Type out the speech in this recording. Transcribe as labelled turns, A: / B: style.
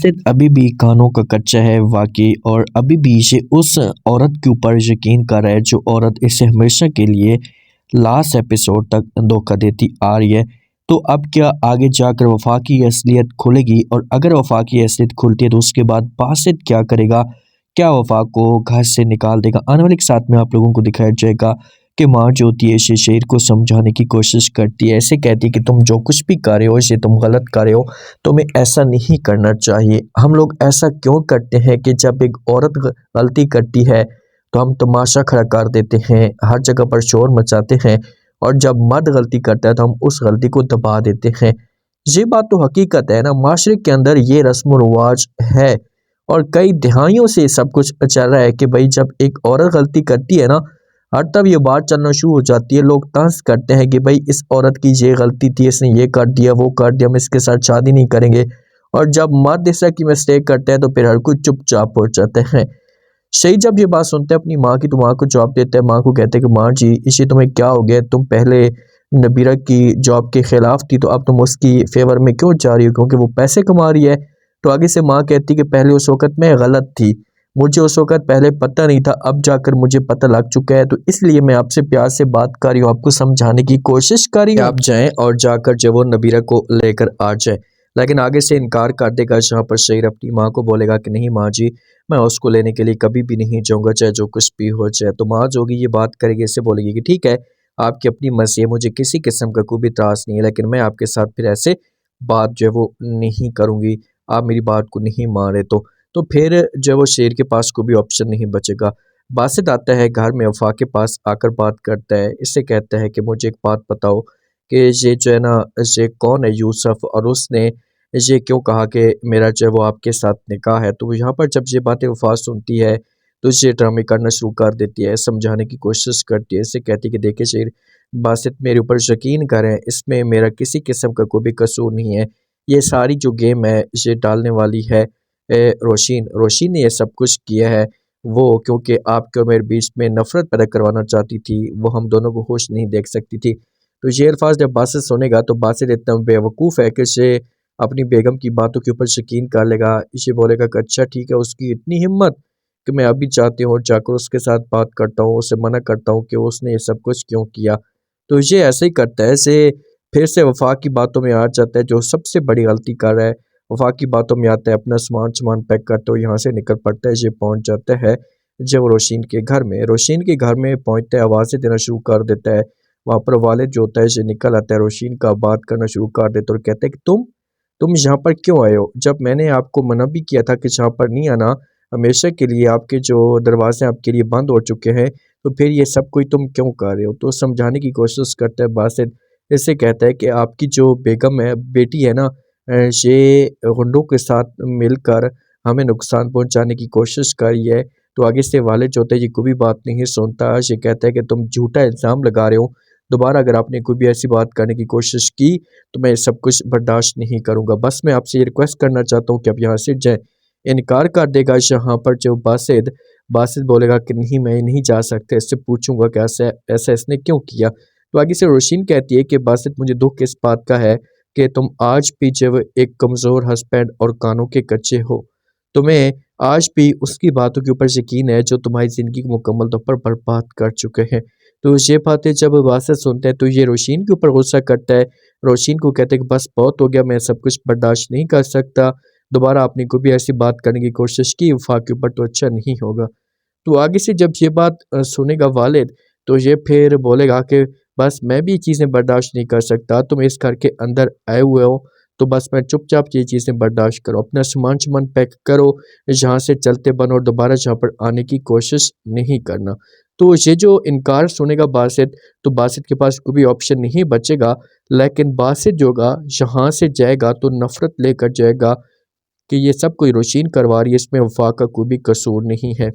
A: बासित अभी भी कानों का कच्चा है वाकई, और अभी भी ये उस औरत के ऊपर यकीन कर रहा है जो औरत इसे हमेशा के लिए लास्ट एपिसोड तक धोखा देती आ रही है। तो अब क्या आगे जाकर वफा की असलियत खुलेगी, और अगर वफा की असलियत खुलती है तो उसके बाद बासित क्या करेगा? क्या वफा को घर से निकाल देगा? आने वाले के साथ में आप लोगों को दिखाया जाएगा कि माँ जो होती है इसे शेर को समझाने की कोशिश करती है। ऐसे कहती है कि तुम जो कुछ भी कर रहे हो इसे तुम गलत कर रहे हो, तुम्हें ऐसा नहीं करना चाहिए। हम लोग ऐसा क्यों करते हैं कि जब एक औरत गलती करती है तो हम तमाशा खड़ा कर देते हैं, हर जगह पर शोर मचाते हैं, और जब मर्द गलती करता है तो हम उस गलती को दबा देते हैं। ये बात तो हकीकत है ना, माशरे के अंदर ये रस्म व रिवाज है और कई दहाइयों से सब कुछ चल रहा है कि भाई जब एक औरत गलती करती है ना, हर तब ये बात चलना शुरू हो जाती है। लोग तंज करते हैं कि भाई इस औरत की ये गलती थी, इसने ये कर दिया वो कर दिया, हम इसके साथ शादी नहीं करेंगे। और जब मर्द इस तरह की मिस्टेक करते हैं तो फिर हर कोई चुपचाप हो जाते हैं। शही जब ये बात सुनते हैं अपनी माँ की तो माँ को जवाब देते हैं, माँ को कहते हैं कि माँ जी इसे तुम्हें क्या हो गया, तुम पहले नबीरा की जॉब के खिलाफ थी तो अब तुम उसकी फेवर में क्यों जा रही हो, क्योंकि वो पैसे कमा रही है। तो आगे से माँ कहती कि पहले उस वक़्त मैं गलत थी, मुझे उस वक़्त पहले पता नहीं था, अब जाकर मुझे पता लग चुका है, तो इसलिए मैं आपसे प्यार से बात कर रही हूँ, आपको समझाने की कोशिश कर रही हूँ आप जाएं और जाकर जो वो नबीरा को लेकर आ जाए। लेकिन आगे से इनकार कर देगा, जहाँ पर शेर अपनी माँ को बोलेगा कि नहीं माँ जी, मैं उसको लेने के लिए कभी भी नहीं जाऊँगा, चाहे जो कुछ भी हो जाए। तो माँ जो होगी ये बात करेगी, इससे बोलेगी कि ठीक है आपकी अपनी मर्ज़ी है, मुझे किसी किस्म का कोई भी त्रास नहीं है, लेकिन मैं आपके साथ फिर ऐसे बात जो है वो नहीं करूँगी, आप मेरी बात को नहीं मान रहे तो फिर जो वो शेर के पास कोई भी ऑप्शन नहीं बचेगा। बासित आता है घर में, वफा के पास आकर बात करता है, इससे कहता है कि मुझे एक बात बताओ कि ये जो है ना, ये कौन है यूसुफ, और उसने ये क्यों कहा कि मेरा जो है वो आपके साथ निकाह है। तो यहाँ पर जब ये बातें वफा सुनती है तो ये ड्रामे करना शुरू कर देती है, समझाने की कोशिश करती है, इससे कहती है कि देखिए शेर, बासित मेरे ऊपर यकीन करें, इसमें मेरा किसी किस्म का कोई भी कसूर नहीं है। ये सारी जो गेम है ये डालने वाली है रोशीन ने ये सब कुछ किया है, वो क्योंकि आपके और मेरे बीच में नफरत पैदा करवाना चाहती थी, वो हम दोनों को खुश नहीं देख सकती थी। तो ये अल्फाज जब बासित सुनेगा तो बासित इतना बेवकूफ़ है कि ये अपनी बेगम की बातों के ऊपर यकीन कर लेगा। ये बोलेगा कि अच्छा ठीक है, उसकी इतनी हिम्मत कि मैं अभी चाहती हूँ और जाकर उसके साथ बात करता हूँ, उसे मना करता हूँ कि उसने ये सब कुछ क्यों किया। तो ये ऐसे ही करता है, ऐसे फिर से वफा की बातों में आ जाता है, जो सबसे बड़ी गलती कर रहा है। वफा की बातों में आता है, अपना सामान पैक करते हुए यहाँ से निकल पड़ता है। ये पहुँच जाता है जब रोशीन के घर में, रोशीन के घर में पहुँचते आवाज़ें देना शुरू कर देता है। वहाँ पर वालिद जो होता है ये निकल आता है, रोशीन का बात करना शुरू कर देता है और कहता है कि तुम यहाँ पर क्यों आए हो, जब मैंने आपको मना भी किया था कि यहाँ पर नहीं आना, हमेशा के लिए आपके जो दरवाजे आपके लिए बंद हो चुके हैं, तो फिर ये सब कोई तुम क्यों कर रहे हो। तो समझाने की कोशिश करता है बासित, इससे कहता है कि आपकी जो बेगम है, बेटी है ना, ये गुंडों के साथ मिलकर हमें नुकसान पहुंचाने की कोशिश कर रही है। तो आगे से वालिद जो होता है ये कोई भी बात नहीं सुनता, ये कहता है कि तुम झूठा इल्ज़ाम लगा रहे हो, दोबारा अगर आपने कोई भी ऐसी बात करने की कोशिश की तो मैं सब कुछ बर्दाश्त नहीं करूँगा। बस मैं आपसे ये रिक्वेस्ट करना चाहता हूँ कि आप यहाँ से जाएँ। इनकार कर देगा यहाँ पर जो बासित बोलेगा कि नहीं मैं नहीं जा सकता, इससे पूछूंगा कि ऐसा ऐसा इसने क्यों किया। तो आगे से रोशीन कहती है कि बासित मुझे दुख इस बात का है कि तुम आज भी जब एक कमज़ोर हस्बैंड और कानों के कच्चे हो, तुम्हें आज भी उसकी बातों के ऊपर यकीन है जो तुम्हारी ज़िंदगी को मुकम्मल तौर पर बर्बाद कर चुके हैं। तो ये बातें जब बासित सुनते हैं तो ये रोशीन के ऊपर गुस्सा करता है। रोशीन को कहते हैं कि बस बहुत हो गया, मैं सब कुछ बर्दाश्त नहीं कर सकता, दोबारा आपने कोई भी ऐसी बात करने की कोशिश की वफा के ऊपर तो अच्छा नहीं होगा। तो आगे से जब ये बात सुनेगा वालिद तो ये फिर बोलेगा कि बस मैं भी ये चीज़ें बर्दाश्त नहीं कर सकता, तुम इस घर के अंदर आए हुए हो तो बस मैं चुपचाप ये चीज़ें बर्दाश्त करो, अपना सामान पैक करो, यहाँ से चलते बनो और दोबारा यहाँ पर आने की कोशिश नहीं करना। तो ये जो इनकार सुनेगा बासित, तो बासित के पास कोई भी ऑप्शन नहीं बचेगा, लेकिन बासित जो होगा यहाँ से जाएगा तो नफरत लेकर जाएगा कि ये सब कोई रोशीन करवा रही है, इसमें वफा का कोई भी कसूर नहीं है।